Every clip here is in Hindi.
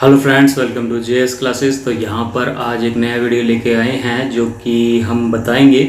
Hello friends, welcome to JS classes. तो यहाँ पर आज एक नया वीडियो लेके आए हैं जो कि हम बताएंगे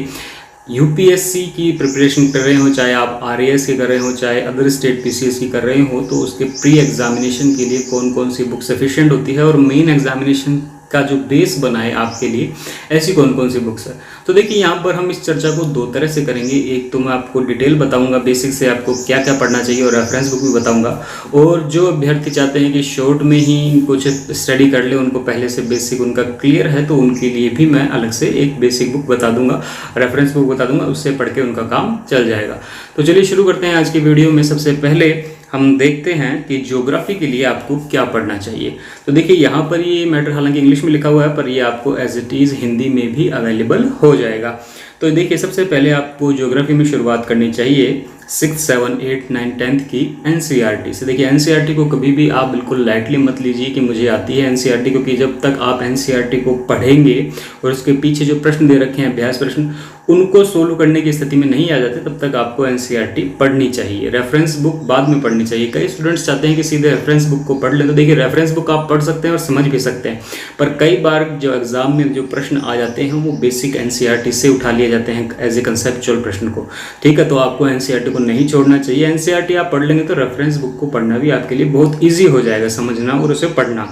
यूपीएससी की प्रिपरेशन कर रहे हो, चाहे आप आरएएस की कर रहे हो, चाहे अदर स्टेट पीसीएस की कर रहे हो, तो उसके प्री एग्जामिनेशन के लिए कौन कौन सी बुक सफिशिएंट होती है और मेन एग्जामिनेशन का जो बेस बनाए आपके लिए ऐसी कौन कौन सी बुक्स है। तो देखिए यहाँ पर हम इस चर्चा को दो तरह से करेंगे। एक तो मैं आपको डिटेल बताऊंगा बेसिक से आपको क्या क्या पढ़ना चाहिए और रेफरेंस बुक भी बताऊंगा, और जो अभ्यर्थी चाहते हैं कि शॉर्ट में ही कुछ स्टडी कर ले, उनको पहले से बेसिक उनका क्लियर है, तो उनके लिए भी मैं अलग से एक बेसिक बुक बता दूंगा, रेफरेंस बुक बता दूंगा, उससे पढ़ के उनका काम चल जाएगा। तो चलिए शुरू करते हैं आज की वीडियो में। सबसे पहले हम देखते हैं कि ज्योग्राफी के लिए आपको क्या पढ़ना चाहिए। तो देखिए यहाँ पर ये मैटर हालांकि इंग्लिश में लिखा हुआ है, पर ये आपको एज इट इज़ हिंदी में भी अवेलेबल हो जाएगा। तो देखिए सबसे पहले आपको ज्योग्राफी में शुरुआत करनी चाहिए 6, 7, 8, 9, 10 की एनसीईआरटी से। देखिए एनसीईआरटी को कभी भी आप बिल्कुल लाइटली मत लीजिए कि मुझे आती है एनसीईआरटी, क्योंकि जब तक आप एनसीईआरटी को पढ़ेंगे और उसके पीछे जो प्रश्न दे रखे हैं अभ्यास प्रश्न, उनको सोल्व करने की स्थिति में नहीं आ जाते, तब तक आपको एनसीईआरटी पढ़नी चाहिए। रेफरेंस बुक बाद में पढ़नी चाहिए। कई स्टूडेंट्स चाहते हैं कि सीधे रेफरेंस बुक को पढ़ लें। तो देखिए रेफरेंस बुक आप पढ़ सकते हैं और समझ भी सकते हैं, पर कई बार जो एग्जाम में जो प्रश्न आ जाते हैं वो बेसिक एनसीईआरटी से उठा लिए जाते हैं एज ए कंसेप्चुअल प्रश्न को। ठीक है, तो आपको एनसीईआरटी को नहीं छोड़ना चाहिए। एनसीईआरटी आप पढ़ लेंगे तो रेफरेंस बुक को पढ़ना भी आपके लिए बहुत ईजी हो जाएगा, समझना और उसे पढ़ना।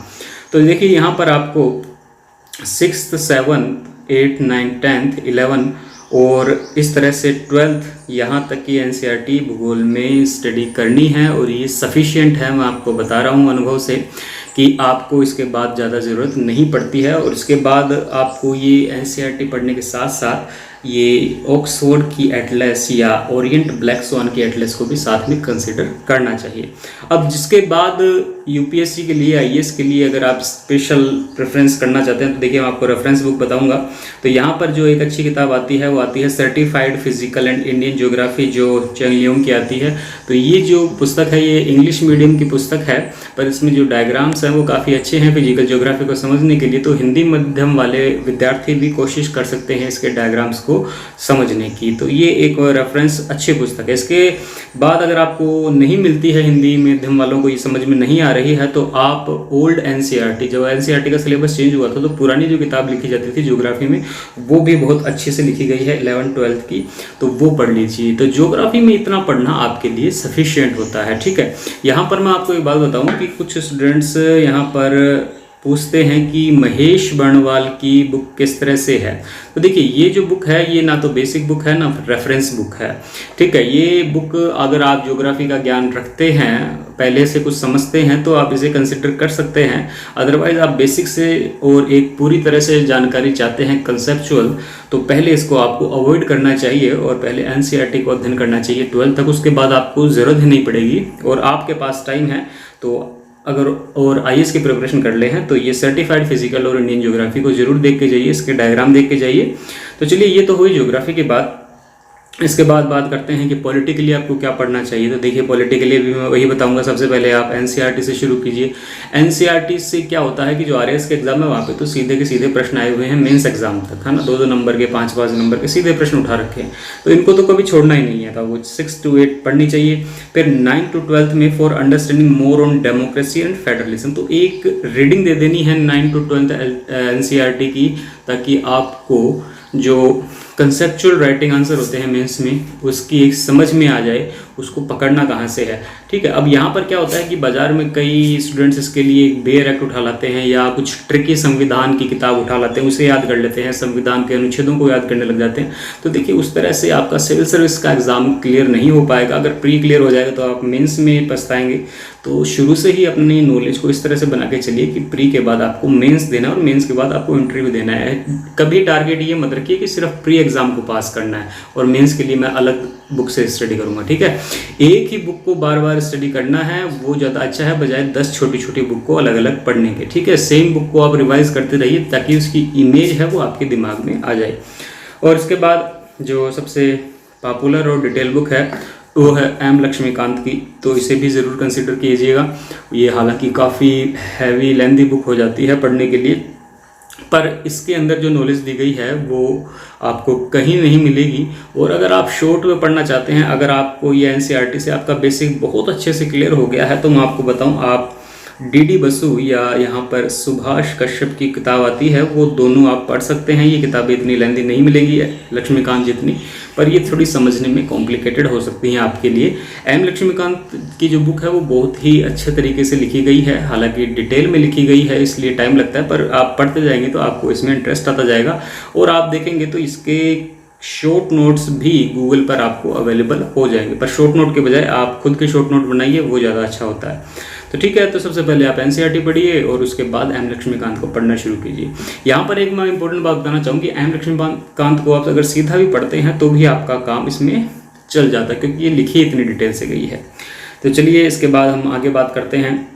तो देखिए यहाँ पर आपको 6th, 7th, 8, 9, 10th, 11 और इस तरह से 12th यहाँ तक की एनसीईआरटी भूगोल में स्टडी करनी है, और ये सफिशिएंट है। मैं आपको बता रहा हूँ अनुभव से कि आपको इसके बाद ज़्यादा ज़रूरत नहीं पड़ती है। और इसके बाद आपको ये एनसीईआरटी पढ़ने के साथ साथ ये ऑक्सफोर्ड की एटलस या ओरिएंट ब्लैक स्वान की एटलस को भी साथ में कंसिडर करना चाहिए। अब जिसके बाद यूपीएससी के लिए, आईएएस के लिए अगर आप स्पेशल प्रेफरेंस करना चाहते हैं, तो देखिए मैं आपको रेफरेंस बुक बताऊंगा। तो यहाँ पर जो एक अच्छी किताब आती है वो आती है certified physical and Indian geography, जो चेंग लियोंग की आती है। तो ये जो पुस्तक है ये इंग्लिश मीडियम की पुस्तक है, पर इसमें जो डायग्राम्स हैं वो काफ़ी अच्छे हैं फिजिकल ज्योग्राफी को समझने के लिए। तो हिंदी माध्यम वाले विद्यार्थी भी कोशिश कर सकते हैं इसके डायग्राम्स को समझने की। तो ये एक रेफरेंस अच्छी पुस्तक है। इसके बाद अगर आपको नहीं मिलती है, हिंदी माध्यम वालों को ये समझ में नहीं आ रही है, तो आप ओल्ड एनसीईआरटी, जब एनसीईआरटी का सिलेबस चेंज हुआ था तो पुरानी जो किताब लिखी जाती थी ज्योग्राफी में वो भी बहुत अच्छे से लिखी गई है 11th, 12th की, तो वो पढ़ लीजिए। तो ज्योग्राफी में इतना पढ़ना आपके लिए सफिशिएंट होता है। ठीक है, यहाँ पर मैं आपको एक बात बताऊँ कि कुछ स्टूडेंट्स यहाँ पर पूछते हैं कि महेश बर्णवाल की बुक किस तरह से है। तो देखिए ये जो बुक है ये ना तो बेसिक बुक है ना रेफरेंस बुक है। ठीक है, ये बुक अगर आप ज्योग्राफी का ज्ञान रखते हैं, पहले से कुछ समझते हैं, तो आप इसे कंसिडर कर सकते हैं। अदरवाइज आप बेसिक से और एक पूरी तरह से जानकारी चाहते हैं कंसेप्चुअल, तो पहले इसको आपको अवॉइड करना चाहिए और पहले एनसीईआरटी को अध्ययन करना चाहिए 12th तक। उसके बाद आपको ज़रूरत ही नहीं पड़ेगी और आपके पास टाइम है, तो अगर और आईएएस की प्रिपरेशन कर ले हैं तो ये सर्टिफाइड फिजिकल और इंडियन ज्योग्राफी को जरूर देख के जाइए, इसके डायग्राम देख के जाइए। तो चलिए ये तो हुई ज्योग्राफी की बात। इसके बाद बात करते हैं कि पॉलिटिकली आपको क्या पढ़ना चाहिए। तो देखिए पॉलिटिकली भी मैं वही बताऊंगा। सबसे पहले आप एनसीईआरटी से शुरू कीजिए। एनसीईआरटी से क्या होता है कि जो आरएएस के एग्जाम है वहाँ पे तो सीधे के सीधे प्रश्न आए हुए हैं मेंस एग्जाम तक, है ना, 2-2 नंबर के, 5-5 नंबर के सीधे प्रश्न उठा रखे हैं, तो इनको तो कभी छोड़ना ही नहीं है। था वो 6 to 8 पढ़नी चाहिए। फिर 9 to 12 में for understanding more on democracy and federalism, तो एक रीडिंग दे देनी है 9 to 12 एनसीईआरटी की, ताकि आपको जो कंसेप्चुअल राइटिंग आंसर होते हैं मेंस में उसकी एक समझ में आ जाए, उसको पकड़ना कहाँ से है। ठीक है, अब यहाँ पर क्या होता है कि बाजार में कई स्टूडेंट्स इसके लिए बेयर एक्ट उठा लाते हैं या कुछ ट्रिकी संविधान की किताब उठा लाते हैं, उसे याद कर लेते हैं, संविधान के अनुच्छेदों को याद करने लग जाते हैं। तो देखिए उस तरह से आपका सिविल सर्विस का एग्जाम क्लियर नहीं हो पाएगा। अगर प्री क्लियर हो जाएगा तो आप मेंस में पछताएंगे। तो शुरू से ही अपनी नॉलेज को इस तरह से बना के चलिए कि प्री के बाद आपको मेंस देना है और मेंस के बाद आपको इंटरव्यू देना है। कभी टारगेट ये मत रखिए कि सिर्फ प्री एग्जाम को पास करना है और मेंस के लिए मैं अलग बुक से स्टडी करूंगा। ठीक है, एक ही बुक को बार बार स्टडी करना है वो ज़्यादा अच्छा है, बजाय 10 छोटी छोटी बुक को अलग अलग पढ़ने के। ठीक है, सेम बुक को आप रिवाइज करते रहिए ताकि उसकी इमेज है वो आपके दिमाग में आ जाए। और इसके बाद जो सबसे पॉपुलर और डिटेल बुक है वो है एम लक्ष्मीकांत की, तो इसे भी ज़रूर कंसिडर कीजिएगा। ये हालांकि काफ़ी हैवी लेंथी बुक हो जाती है पढ़ने के लिए, पर इसके अंदर जो नॉलेज दी गई है वो आपको कहीं नहीं मिलेगी। और अगर आप शॉर्ट में पढ़ना चाहते हैं, अगर आपको ये एनसीईआरटी से आपका बेसिक बहुत अच्छे से क्लियर हो गया है, तो मैं आपको बताऊं आप डीडी बसु या यहाँ पर सुभाष कश्यप की किताब आती है, वो दोनों आप पढ़ सकते हैं। ये किताबें इतनी लेंथी नहीं मिलेंगी लक्ष्मीकांत जितनी, पर ये थोड़ी समझने में कॉम्प्लिकेटेड हो सकती हैं आपके लिए। एम लक्ष्मीकांत की जो बुक है वो बहुत ही अच्छे तरीके से लिखी गई है, हालांकि डिटेल में लिखी गई है इसलिए टाइम लगता है, पर आप पढ़ते जाएंगे तो आपको इसमें इंटरेस्ट आता जाएगा। और आप देखेंगे तो इसके शॉर्ट नोट्स भी गूगल पर आपको अवेलेबल हो जाएंगे, पर शॉर्ट नोट के बजाय आप खुद के शॉर्ट नोट बनाइए, वो ज़्यादा अच्छा होता है। तो ठीक है, तो सबसे पहले आप एनसीईआरटी पढ़िए और उसके बाद एम लक्ष्मीकांत को पढ़ना शुरू कीजिए। यहाँ पर एक मैं इंपॉर्टेंट बात बताना चाहूँगी, एम लक्ष्मीकांत को आप अगर सीधा भी पढ़ते हैं तो भी आपका काम इसमें चल जाता है, क्योंकि ये लिखी इतनी डिटेल से गई है। तो चलिए इसके बाद हम आगे बात करते हैं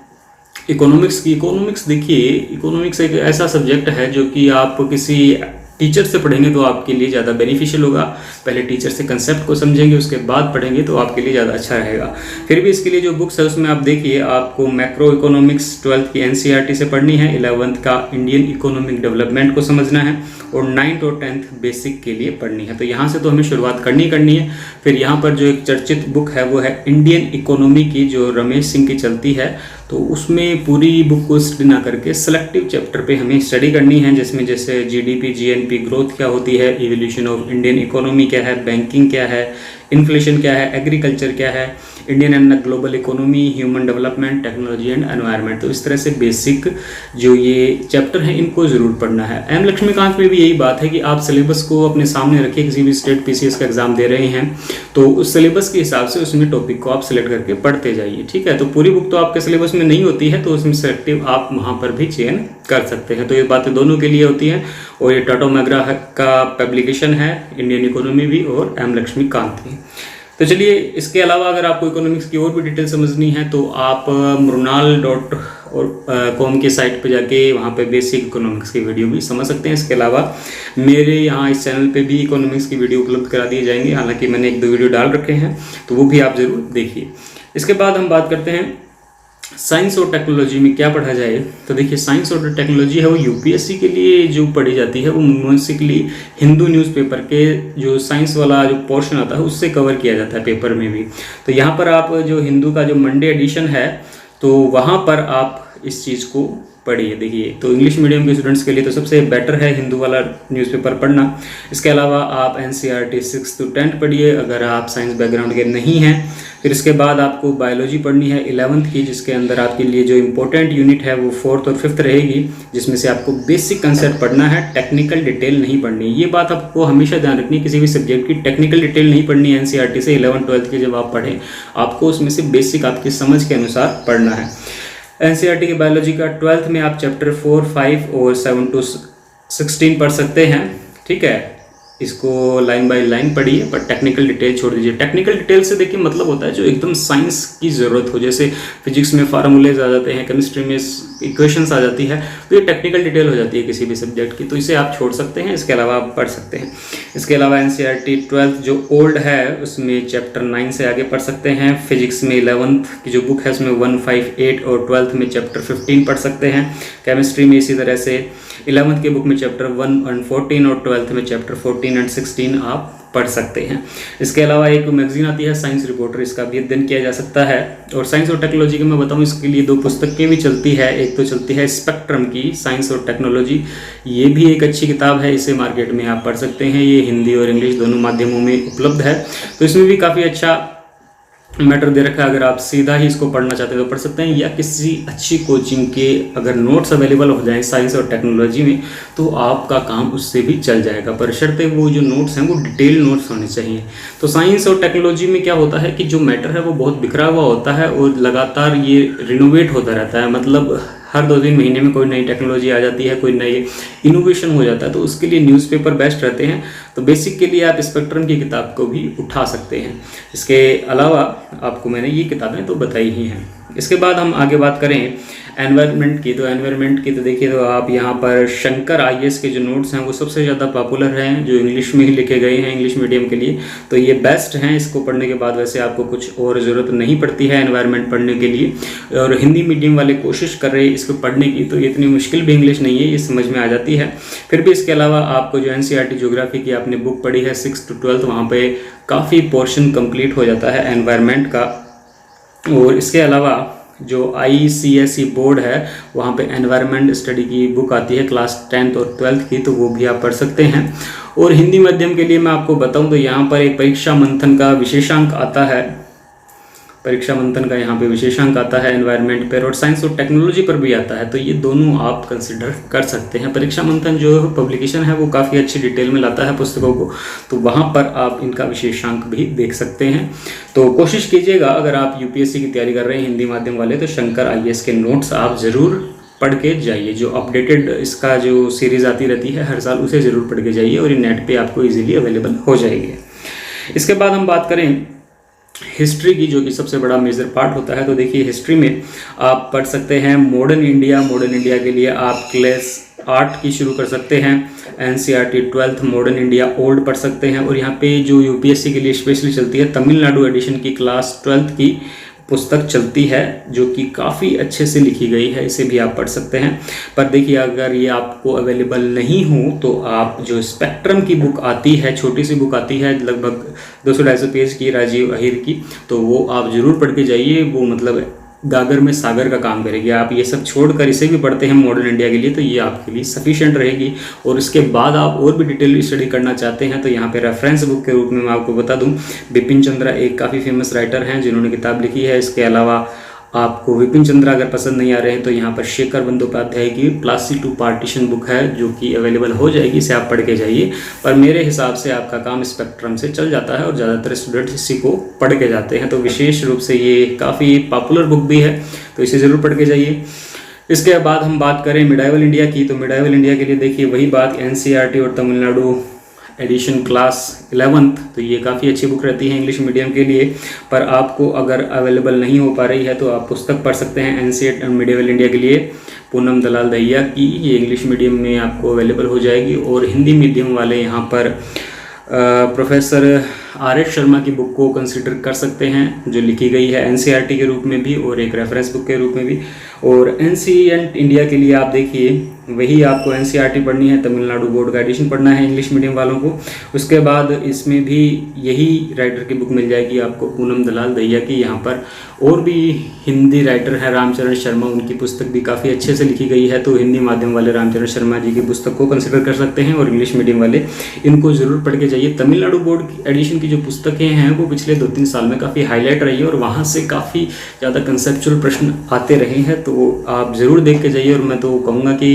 इकोनॉमिक्स की। इकोनॉमिक्स देखिए, इकोनॉमिक्स एक ऐसा सब्जेक्ट है जो कि आप किसी टीचर से पढ़ेंगे तो आपके लिए ज़्यादा बेनिफिशियल होगा। पहले टीचर से कंसेप्ट को समझेंगे, उसके बाद पढ़ेंगे तो आपके लिए ज़्यादा अच्छा रहेगा। फिर भी इसके लिए जो बुक्स है उसमें आप देखिए, आपको मैक्रो इकोनॉमिक्स 12th की एनसीईआरटी से पढ़नी है, 11th का इंडियन इकोनॉमिक डेवलपमेंट को समझना है, और 9th और 10th बेसिक के लिए पढ़नी है। तो यहाँ से तो हमें शुरुआत करनी है। फिर यहाँ पर जो एक चर्चित बुक है वो है इंडियन इकोनॉमी की, जो रमेश सिंह की चलती है। तो उसमें पूरी बुक को स्टडी ना करके सेलेक्टिव चैप्टर पे हमें स्टडी करनी है, जिसमें जैसे जीडीपी, जीएनपी ग्रोथ क्या होती है, इवोल्यूशन ऑफ इंडियन इकोनॉमी क्या है, बैंकिंग क्या है, इन्फ्लेशन क्या है, एग्रीकल्चर क्या है, Indian and global economy, human development, technology and environment. तो इस तरह से बेसिक जो ये चैप्टर हैं इनको ज़रूर पढ़ना है। एम लक्ष्मीकांत में भी यही बात है कि आप सिलेबस को अपने सामने रखिए, किसी भी स्टेट पीसीएस का एग्जाम दे रहे हैं तो उस सिलेबस के हिसाब से उसमें टॉपिक को आप सिलेक्ट करके पढ़ते जाइए, ठीक है। तो पूरी बुक तो आपके सिलेबस में नहीं होती है, तो उसमें सेलेक्टिव आप वहाँ पर भी चयन कर सकते हैं। तो ये बातें दोनों के लिए होती हैं, और ये टाटा मैग्रा का पब्लिकेशन है, इंडियन इकोनॉमी भी और एम लक्ष्मीकांत भी। तो चलिए, इसके अलावा अगर आपको इकोनॉमिक्स की और भी डिटेल समझनी है तो आप mrunal.com की साइट पे जाके वहाँ पे बेसिक इकोनॉमिक्स की वीडियो भी समझ सकते हैं। इसके अलावा मेरे यहाँ इस चैनल पे भी इकोनॉमिक्स की वीडियो उपलब्ध करा दिए जाएंगे, हालांकि मैंने 1-2 वीडियो डाल रखे हैं, तो वो भी आप ज़रूर देखिए। इसके बाद हम बात करते हैं साइंस और टेक्नोलॉजी में क्या पढ़ा जाए। तो देखिए, साइंस और टेक्नोलॉजी है वो यूपीएससी के लिए जो पढ़ी जाती है वो मोस्टली हिंदू न्यूज़पेपर के जो साइंस वाला जो पोर्शन आता है उससे कवर किया जाता है पेपर में भी। तो यहाँ पर आप जो हिंदू का जो मंडे एडिशन है तो वहाँ पर आप इस चीज़ को पढ़िए। देखिए, तो इंग्लिश मीडियम के स्टूडेंट्स के लिए तो सबसे बेटर है हिंदू वाला न्यूज़पेपर पढ़ना। इसके अलावा आप एनसीईआरटी 6th to 10th पढ़िए अगर आप साइंस बैकग्राउंड के नहीं हैं। फिर इसके बाद आपको बायोलॉजी पढ़नी है 11th की, जिसके अंदर आपके लिए जो इंपॉर्टेंट यूनिट है वो 4th और 5th रहेगी, जिसमें से आपको बेसिक कंसेप्ट पढ़ना है, टेक्निकल डिटेल नहीं पढ़नी। ये बात आपको हमेशा ध्यान रखनी है, किसी भी सब्जेक्ट की टेक्निकल डिटेल नहीं पढ़नी है एनसीईआरटी से। 11th 12th की जब आप पढ़ें, आपको उसमें से बेसिक आपकी समझ के अनुसार पढ़ना है। एनसीईआरटी की बायोलॉजी का 12th में आप चैप्टर 4, 5 और 7 to 16 पढ़ सकते हैं, ठीक है। इसको लाइन बाय लाइन पढ़िए, पर टेक्निकल डिटेल छोड़ दीजिए। टेक्निकल डिटेल से देखिए मतलब होता है जो एकदम साइंस की ज़रूरत हो, जैसे फिजिक्स में फार्मूलेज आ जाते हैं, केमिस्ट्री में इक्वेशंस आ जाती है, तो ये टेक्निकल डिटेल हो जाती है किसी भी सब्जेक्ट की, तो इसे आप छोड़ सकते हैं। इसके अलावा आप पढ़ सकते हैं। इसके अलावा एनसीईआरटी 12th जो ओल्ड है उसमें चैप्टर 9 से आगे पढ़ सकते हैं। फिजिक्स में 11th की जो बुक है उसमें 1, 5, 8 और 12th में चैप्टर 15 पढ़ सकते हैं। केमिस्ट्री में इसी तरह से 11th के बुक में चैप्टर 1 and 14 और 12th में चैप्टर 14 and 16 आप पढ़ सकते हैं। इसके अलावा एक मैगजीन आती है साइंस रिपोर्टर, इसका भी अध्ययन किया जा सकता है। और साइंस और टेक्नोलॉजी की मैं बताऊं, इसके लिए 2 पुस्तकें भी चलती है। एक तो चलती है स्पेक्ट्रम की साइंस और टेक्नोलॉजी, ये भी एक अच्छी किताब है, इसे मार्केट में आप पढ़ सकते हैं। ये हिंदी और इंग्लिश दोनों माध्यमों में उपलब्ध है, तो इसमें भी काफ़ी अच्छा मैटर दे रखा है। अगर आप सीधा ही इसको पढ़ना चाहते हैं तो पढ़ सकते हैं, या किसी अच्छी कोचिंग के अगर नोट्स अवेलेबल हो जाएं साइंस और टेक्नोलॉजी में तो आपका काम उससे भी चल जाएगा, पर शर्ते वो जो नोट्स हैं वो डिटेल नोट्स होने चाहिए। तो साइंस और टेक्नोलॉजी में क्या होता है कि जो मैटर है वो बहुत बिखरा हुआ होता है और लगातार ये रिनोवेट होता रहता है, मतलब हर 2-3 महीने में कोई नई टेक्नोलॉजी आ जाती है, कोई नई इनोवेशन हो जाता है, तो उसके लिए न्यूज़पेपर बेस्ट रहते हैं। तो बेसिक के लिए आप स्पेक्ट्रम की किताब को भी उठा सकते हैं। इसके अलावा आपको मैंने ये किताबें तो बताई ही हैं। इसके बाद हम आगे बात करें एनवायरनमेंट की। तो एनवायरनमेंट की तो देखिए, तो आप यहाँ पर शंकर आईएएस के जो नोट्स हैं वो सबसे ज़्यादा पॉपुलर हैं, जो इंग्लिश में ही लिखे गए हैं इंग्लिश मीडियम के लिए, तो ये बेस्ट हैं। इसको पढ़ने के बाद वैसे आपको कुछ और ज़रूरत नहीं पड़ती है एनवायरनमेंट पढ़ने के लिए। और हिंदी मीडियम वाले कोशिश कर रहे हैं इसको पढ़ने की, तो ये इतनी मुश्किल भी इंग्लिश नहीं है, ये समझ में आ जाती है। फिर भी इसके अलावा आपको जो एनसीईआरटी ज्योग्राफी की आपने बुक पढ़ी है 6th to 12th, वहाँ पे काफ़ी पोर्शन कंप्लीट हो जाता है एनवायरनमेंट का। और इसके अलावा जो ICSE बोर्ड है वहाँ पे एनवायरनमेंट स्टडी की बुक आती है क्लास 10th और 12th की, तो वो भी आप पढ़ सकते हैं। और हिंदी माध्यम के लिए मैं आपको बताऊं तो यहाँ पर एक परीक्षा मंथन का विशेषांक आता है, परीक्षा मंथन का यहाँ पे विशेषांक आता है एनवायरनमेंट पर, और साइंस और टेक्नोलॉजी पर भी आता है, तो ये दोनों आप कंसिडर कर सकते हैं। परीक्षा मंथन जो पब्लिकेशन है वो काफ़ी अच्छी डिटेल में लाता है पुस्तकों को, तो वहाँ पर आप इनका विशेषांक भी देख सकते हैं। तो कोशिश कीजिएगा, अगर आप UPSC की तैयारी कर रहे हैं हिंदी माध्यम वाले, तो शंकर IAS के नोट्स आप ज़रूर पढ़ के जाइए। जो अपडेटेड इसका जो सीरीज़ आती रहती है हर साल, उसे ज़रूर पढ़ के जाइए, और ये नेट पे आपको इजीली अवेलेबल हो जाएगी। इसके बाद हम बात करें हिस्ट्री की, जो कि सबसे बड़ा मेजर पार्ट होता है। तो देखिए हिस्ट्री में आप पढ़ सकते हैं मॉडर्न इंडिया। मॉडर्न इंडिया के लिए आप क्लास 8 की शुरू कर सकते हैं। NCERT 12th modern India old पढ़ सकते हैं। और यहाँ पे जो UPSC के लिए स्पेशली चलती है तमिलनाडु एडिशन की क्लास 12th की पुस्तक चलती है, जो कि काफ़ी अच्छे से लिखी गई है, इसे भी आप पढ़ सकते हैं। पर देखिए अगर ये आपको अवेलेबल नहीं हो तो आप जो स्पेक्ट्रम की बुक आती है, छोटी सी बुक आती है लगभग 200-250 पेज की, राजीव अहिर की, तो वो आप ज़रूर पढ़ के जाइए। वो मतलब गागर में सागर का काम करेगी। आप ये सब छोड़कर इसे भी पढ़ते हैं मॉडर्न इंडिया के लिए, तो ये आपके लिए सफिशिएंट रहेगी। और इसके बाद आप और भी डिटेल स्टडी करना चाहते हैं तो यहाँ पे रेफरेंस बुक के रूप में मैं आपको बता दूं, बिपिन चंद्रा एक काफ़ी फेमस राइटर हैं जिन्होंने किताब लिखी है। इसके अलावा आपको विपिन चंद्रा अगर पसंद नहीं आ रहे हैं तो यहाँ पर शेखर बंदोपाध्याय की प्लासी टू पार्टीशन बुक है, जो कि अवेलेबल हो जाएगी, इसे आप पढ़ के जाइए। पर मेरे हिसाब से आपका काम स्पेक्ट्रम से चल जाता है और ज़्यादातर स्टूडेंट्स इसी को पढ़ के जाते हैं, तो विशेष रूप से ये काफ़ी पॉपुलर बुक भी है, तो इसे ज़रूर पढ़ के जाइए। इसके बाद हम बात करें मिडाइवल इंडिया की, तो मिडाइवल इंडिया के लिए देखिए वही बात, NCERT और तमिलनाडु एडिशन क्लास 11th, तो ये काफ़ी अच्छी बुक रहती है इंग्लिश मीडियम के लिए। पर आपको अगर अवेलेबल नहीं हो पा रही है तो आप पुस्तक पढ़ सकते हैं NCERT और मिडाइवल इंडिया के लिए पूनम दलाल दहिया की, ये इंग्लिश मीडियम में आपको अवेलेबल हो जाएगी। और हिंदी मीडियम वाले यहाँ पर प्रोफेसर RS शर्मा की बुक को कंसिडर कर सकते हैं, जो लिखी गई है NCERT के रूप में भी और एक रेफरेंस बुक के रूप में भी। और NCERT इंडिया के लिए आप देखिए वही आपको NCERT पढ़नी है, तमिलनाडु बोर्ड का एडिशन पढ़ना है इंग्लिश मीडियम वालों को। उसके बाद इसमें भी यही राइटर की बुक मिल जाएगी आपको, पूनम दलाल दहिया की। यहाँ पर और भी हिंदी राइटर हैं रामचरण शर्मा, उनकी पुस्तक भी काफ़ी अच्छे से लिखी गई है, तो हिंदी माध्यम वाले रामचरण शर्मा जी की पुस्तक को कंसिडर कर सकते हैं। और इंग्लिश मीडियम वाले इनको ज़रूर पढ़ के जाइए। तमिलनाडु बोर्ड की एडिशन की जो पुस्तकें हैं वो पिछले 2-3 साल में काफ़ी हाईलाइट रही है और वहाँ से काफ़ी ज़्यादा कंसेप्चुअल प्रश्न आते रहे हैं, तो आप ज़रूर देख के जाइए। और मैं तो कहूँगा कि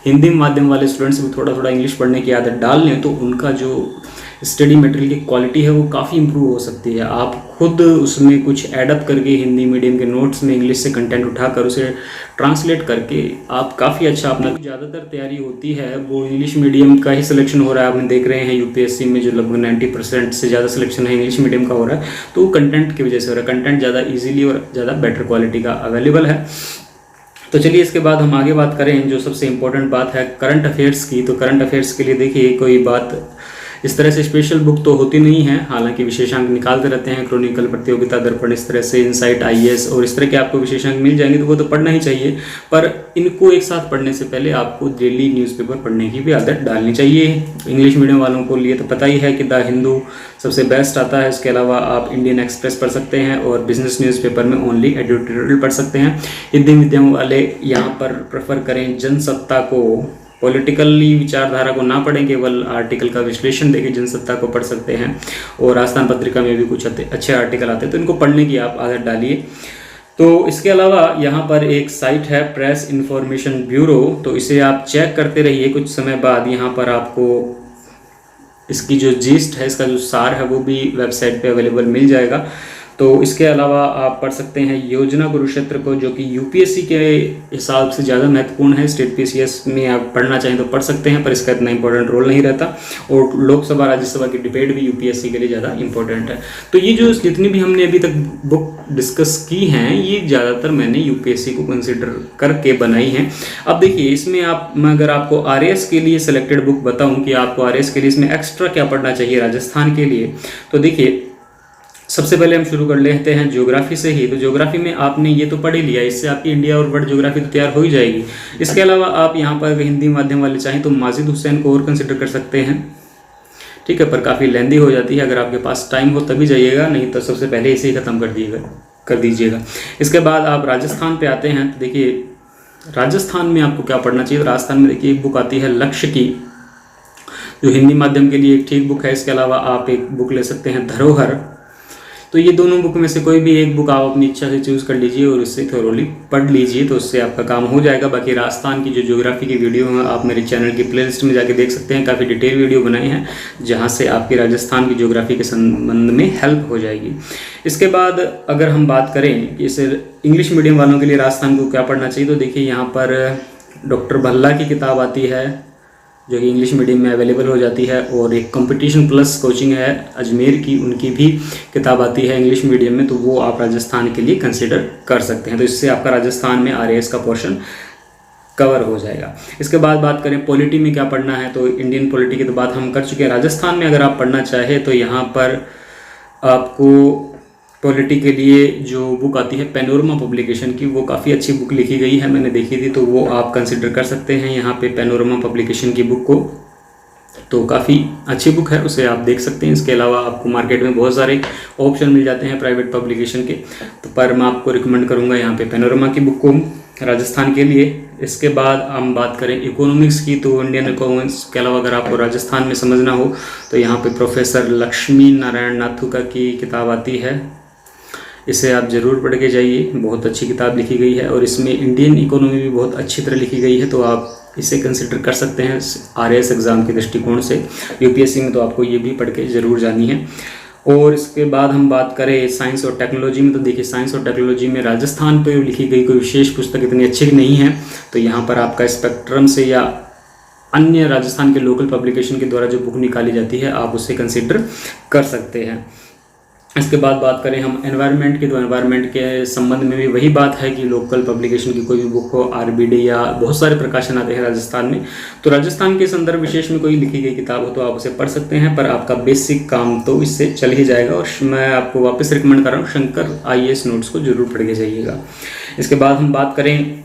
हिंदी माध्यम वाले स्टूडेंट्स भी थोड़ा थोड़ा इंग्लिश पढ़ने की आदत डाल लें तो उनका जो स्टडी मटेरियल की क्वालिटी है वो काफ़ी इंप्रूव हो सकती है। आप खुद उसमें कुछ एडअप करके हिंदी मीडियम के नोट्स में इंग्लिश से कंटेंट उठाकर उसे ट्रांसलेट करके आप काफ़ी अच्छा अपना, ज़्यादातर तैयारी होती है वो इंग्लिश मीडियम का ही सिलेक्शन हो रहा है। आपने देख रहे हैं UPSC में जो लगभग 90% से ज़्यादा सिलेक्शन है इंग्लिश मीडियम का हो रहा है, तो कंटेंट की वजह से हो रहा है। कंटेंट ज़्यादा ईजिली और ज़्यादा बेटर क्वालिटी का अवेलेबल है। तो चलिए इसके बाद हम आगे बात करें जो सबसे इम्पोर्टेंट बात है करंट अफेयर्स की। तो करंट अफेयर्स के लिए देखिए कोई बात इस तरह से स्पेशल बुक तो होती नहीं है, हालांकि विशेषांक निकालते रहते हैं, क्रॉनिकल, प्रतियोगिता दर्पण, इस तरह से इनसाइट IAS और इस तरह के आपको विशेषांक मिल जाएंगे, तो वो तो पढ़ना ही चाहिए। पर इनको एक साथ पढ़ने से पहले आपको डेली न्यूज़पेपर पढ़ने की भी आदत डालनी चाहिए। इंग्लिश मीडियम वालों को लिए तो पता ही है कि द हिंदू सबसे बेस्ट आता है। इसके अलावा आप इंडियन एक्सप्रेस पढ़ सकते हैं और बिजनेस न्यूज़पेपर में ओनली एडिटोरियल पढ़ सकते हैं। हिंदी मीडियम वाले यहाँ पर प्रेफर करें जनसत्ता को, पॉलिटिकली विचारधारा को ना पढ़ें, केवल आर्टिकल का विश्लेषण देके जनसत्ता को पढ़ सकते हैं। और आस्थान पत्रिका में भी कुछ अच्छे आर्टिकल आते हैं, तो इनको पढ़ने की आप आदत डालिए। तो इसके अलावा यहाँ पर एक साइट है प्रेस इंफॉर्मेशन ब्यूरो, तो इसे आप चेक करते रहिए। कुछ समय बाद यहाँ पर आपको इसकी जो जीस्ट है, इसका जो सार है, वो भी वेबसाइट पे अवेलेबल मिल जाएगा। तो इसके अलावा आप पढ़ सकते हैं योजना कुरुक्षेत्र को, जो कि UPSC के हिसाब से ज़्यादा महत्वपूर्ण है। स्टेट PCS में आप पढ़ना चाहें तो पढ़ सकते हैं, पर इसका इतना इंपॉर्टेंट रोल नहीं रहता। और लोकसभा राज्यसभा की डिबेट भी UPSC के लिए ज़्यादा इंपॉर्टेंट है। तो ये जो जितनी भी हमने अभी तक बुक डिस्कस की हैं, ये ज़्यादातर मैंने UPSC को कंसिडर करके बनाई हैं। अब देखिए इसमें मैं अगर आपको RAS के लिए सेलेक्टेड बुक बताऊँ कि आपको RAS के लिए इसमें एक्स्ट्रा क्या पढ़ना चाहिए राजस्थान के लिए, तो देखिए सबसे पहले हम शुरू कर लेते हैं ज्योग्राफी से ही। तो ज्योग्राफी में आपने ये तो पढ़ ही लिया, इससे आपकी इंडिया और वर्ल्ड ज्योग्राफी तो तैयार हो ही जाएगी। इसके अलावा आप यहाँ पर हिंदी माध्यम वाले चाहें तो माजिद हुसैन को और कंसिडर कर सकते हैं, ठीक है, पर काफ़ी लेंदी हो जाती है। अगर आपके पास टाइम हो तभी जाइएगा, नहीं तो सबसे पहले इसे ही ख़त्म कर दिएगा। कर दीजिएगा। इसके बाद आप राजस्थान पे आते हैं तो देखिए राजस्थान में आपको क्या पढ़ना चाहिए। तो राजस्थान में देखिए एक बुक आती है लक्ष्य की, जो हिंदी माध्यम के लिए एक ठीक बुक है। इसके अलावा आप एक बुक ले सकते हैं धरोहर। तो ये दोनों बुक में से कोई भी एक बुक आप अपनी इच्छा से चूज़ कर लीजिए और उससे थोरोली पढ़ लीजिए, तो उससे आपका काम हो जाएगा। बाकी राजस्थान की जो ज्योग्राफी की वीडियो है आप मेरे चैनल की प्लेलिस्ट में जाके देख सकते हैं, काफ़ी डिटेल वीडियो बनाए हैं जहाँ से आपकी राजस्थान की ज्योग्राफी के संबंध में हेल्प हो जाएगी। इसके बाद अगर हम बात करें कि इसे इंग्लिश मीडियम वालों के लिए राजस्थान को क्या पढ़ना चाहिए, तो देखिए यहाँ पर डॉक्टर भल्ला की किताब आती है जो कि इंग्लिश मीडियम में अवेलेबल हो जाती है, और एक कंपटीशन प्लस कोचिंग है अजमेर की, उनकी भी किताब आती है इंग्लिश मीडियम में, तो वो आप राजस्थान के लिए कंसिडर कर सकते हैं। तो इससे आपका राजस्थान में आरएएस का पोर्शन कवर हो जाएगा। इसके बाद बात करें पॉलिटी में क्या पढ़ना है, तो इंडियन पॉलिटी की तो बात हम कर चुके हैं। राजस्थान में अगर आप पढ़ना चाहें तो यहाँ पर आपको पॉलिटी के लिए जो बुक आती है पैनोरमा पब्लिकेशन की, वो काफ़ी अच्छी बुक लिखी गई है, मैंने देखी थी, तो वो आप कंसिडर कर सकते हैं यहाँ पे पैनोरमा पब्लिकेशन की बुक को। तो काफ़ी अच्छी बुक है, उसे आप देख सकते हैं। इसके अलावा आपको मार्केट में बहुत सारे ऑप्शन मिल जाते हैं प्राइवेट पब्लिकेशन के, तो पर मैं आपको रिकमेंड करूँगा यहाँ पे पैनोरमा की बुक को राजस्थान के लिए। इसके बाद हम बात करें इकोनॉमिक्स की, तो इंडियन इकोनॉमिक्स के अलावा अगर आपको राजस्थान में समझना हो तो यहाँ पे प्रोफेसर लक्ष्मी नारायण नाथुका की किताब आती है, इसे आप ज़रूर पढ़ के जाइए, बहुत अच्छी किताब लिखी गई है और इसमें इंडियन इकोनॉमी भी बहुत अच्छी तरह लिखी गई है, तो आप इसे कंसिडर कर सकते हैं आरएएस एग्ज़ाम के दृष्टिकोण से। यूपीएससी में तो आपको ये भी पढ़ के ज़रूर जानी है। और इसके बाद हम बात करें साइंस और टेक्नोलॉजी में, तो देखिए साइंस और टेक्नोलॉजी में राजस्थान पर लिखी गई कोई विशेष पुस्तक इतनी अच्छी नहीं है, तो यहाँ पर आपका स्पेक्ट्रम से या अन्य राजस्थान के लोकल पब्लिकेशन के द्वारा जो बुक निकाली जाती है आप उसे कंसिडर कर सकते हैं। इसके बाद बात करें हम एनवायरनमेंट की, तो एनवायरनमेंट के संबंध में भी वही बात है कि लोकल पब्लिकेशन की कोई भी बुक हो, आरबीडी या बहुत सारे प्रकाशन आते हैं राजस्थान में, तो राजस्थान के संदर्भ विशेष में कोई लिखी गई किताब हो तो आप उसे पढ़ सकते हैं, पर आपका बेसिक काम तो इससे चल ही जाएगा। और मैं आपको वापस रिकमेंड कर रहा हूँ शंकर आईएएस नोट्स को जरूर पढ़ के जाइएगा। इसके बाद हम बात करें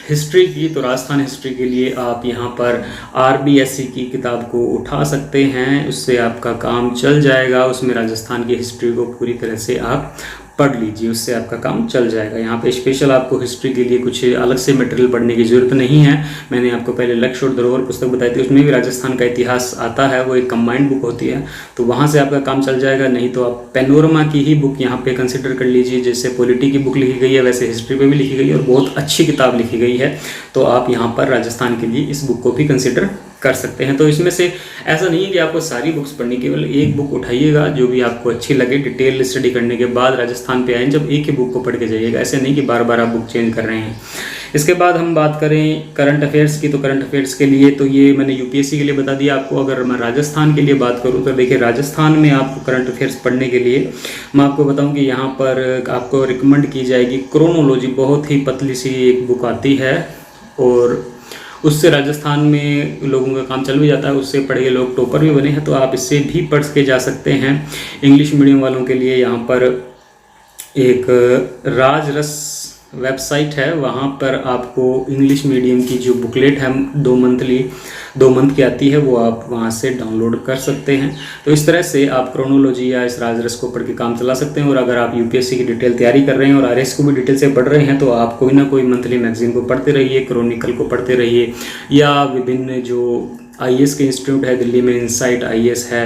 हिस्ट्री की, तो राजस्थान हिस्ट्री के लिए आप यहाँ पर आरबीएससी की किताब को उठा सकते हैं, उससे आपका काम चल जाएगा। उसमें राजस्थान की हिस्ट्री को पूरी तरह से आप पढ़ लीजिए, उससे आपका काम चल जाएगा। यहाँ पे स्पेशल आपको हिस्ट्री के लिए कुछ अलग से मटेरियल पढ़ने की ज़रूरत नहीं है। मैंने आपको पहले लक्ष्य और धरोहर पुस्तक बताई थी, उसमें भी राजस्थान का इतिहास आता है, वो एक कंबाइंड बुक होती है, तो वहाँ से आपका काम चल जाएगा। नहीं तो आप पैनोरमा की ही बुक यहाँ पे कंसिडर कर लीजिए, जैसे पॉलिटी की बुक लिखी गई है वैसे हिस्ट्री पे भी लिखी गई है और बहुत अच्छी किताब लिखी गई है, तो आप यहाँ पर राजस्थान के लिए इस बुक को भी कंसिडर कर सकते हैं। तो इसमें से ऐसा नहीं है कि आपको सारी बुक्स पढ़नी, केवल एक बुक उठाइएगा जो भी आपको अच्छी लगे। डिटेल स्टडी करने के बाद राजस्थान पे आए जब एक ही बुक को पढ़ के जाइएगा, ऐसे नहीं कि बार बार आप बुक चेंज कर रहे हैं। इसके बाद हम बात करें करंट अफेयर्स की, तो करंट अफेयर्स के लिए तो ये मैंने यूपीएससी के लिए बता दिया आपको। अगर मैं राजस्थान के लिए बात करूँ तो देखिए राजस्थान में आपको करंट अफेयर्स पढ़ने के लिए मैं आपको बताऊँ कि यहाँ पर आपको रिकमेंड की जाएगी क्रोनोलॉजी, बहुत ही पतली सी एक बुक आती है और उससे राजस्थान में लोगों का काम चल भी जाता है, उससे पढ़ के लोग टॉपर भी बने हैं, तो आप इससे भी पढ़ के जा सकते हैं। इंग्लिश मीडियम वालों के लिए यहाँ पर एक राजरस वेबसाइट है, वहाँ पर आपको इंग्लिश मीडियम की जो बुकलेट है 2 मंथ की आती है, वो आप वहाँ से डाउनलोड कर सकते हैं। तो इस तरह से आप क्रोनोलॉजी या इस राजरस को पढ़ के काम चला सकते हैं। और अगर आप यूपीएससी की डिटेल तैयारी कर रहे हैं और आरएस को भी डिटेल से पढ़ रहे हैं तो आप कोई ना कोई मंथली मैगजीन को पढ़ते रहिए, क्रॉनिकल को पढ़ते रहिए, या विभिन्न जो आईएएस के इंस्टीट्यूट है दिल्ली में, इनसाइट आईएएस है,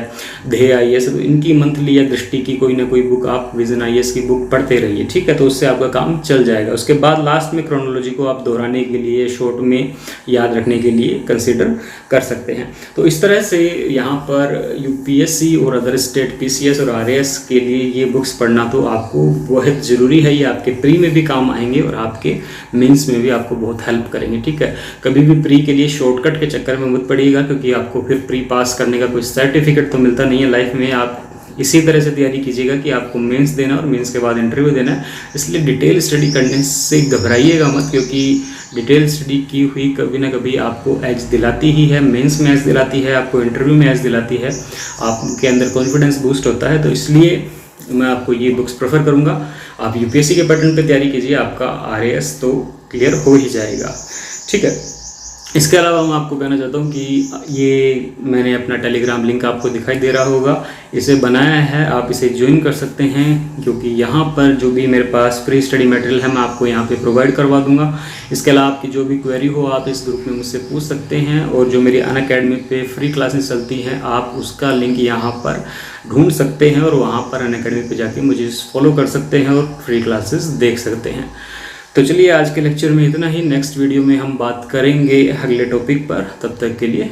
ध्येय आईएएस है, तो इनकी मंथली या दृष्टि की कोई ना कोई बुक आप विजन आईएएस की बुक पढ़ते रहिए, ठीक है, तो उससे आपका काम चल जाएगा। उसके बाद लास्ट में क्रोनोलॉजी को आप दोहराने के लिए, शॉर्ट में याद रखने के लिए कंसिडर कर सकते हैं। तो इस तरह से यहाँ पर यूपीएससी और अदर स्टेट पीसीएस और आरएएस के लिए ये बुक्स पढ़ना तो आपको बहुत ज़रूरी है। ये आपके प्री में भी काम आएंगे और आपके मेंस में भी आपको बहुत हेल्प करेंगे, ठीक है। कभी भी प्री के लिए शॉर्टकट के चक्कर में मत पड़िएगा, क्योंकि आपको फिर प्री पास करने का कोई सर्टिफिकेट तो मिलता नहीं है लाइफ में। आप इसी तरह से तैयारी कीजिएगा कि आपको मेंस देना और मेंस के बाद इंटरव्यू देना है, इसलिए डिटेल स्टडी करने से घबराइएगा मत, क्योंकि डिटेल स्टडी की हुई कभी ना कभी आपको एज दिलाती ही है, मेंस में एज दिलाती है, आपको इंटरव्यू में एज दिलाती है, आपके अंदर कॉन्फिडेंस बूस्ट होता है। तो इसलिए मैं आपको ये बुक्स प्रेफर करूँगा। आप यूपीएससी के पैटर्न पर तैयारी कीजिए, आपका आरएएस तो क्लियर हो ही जाएगा, ठीक है। इसके अलावा मैं आपको कहना चाहता हूँ कि ये मैंने अपना टेलीग्राम लिंक आपको दिखाई दे रहा होगा, इसे बनाया है, आप इसे ज्वाइन कर सकते हैं, क्योंकि यहाँ पर जो भी मेरे पास फ्री स्टडी मटेरियल है मैं आपको यहाँ पे प्रोवाइड करवा दूँगा। इसके अलावा आपकी जो भी क्वेरी हो आप इस ग्रुप में मुझसे पूछ सकते हैं, और जो मेरी अनअकैडमी पे फ्री क्लासेस चलती हैं आप उसका लिंक यहाँ पर ढूंढ सकते हैं, और वहाँ पर अनअकैडमी पे जाके मुझे फॉलो कर सकते हैं और फ्री क्लासेस देख सकते हैं। तो चलिए आज के लेक्चर में इतना ही। नेक्स्ट वीडियो में हम बात करेंगे अगले टॉपिक पर। तब तक के लिए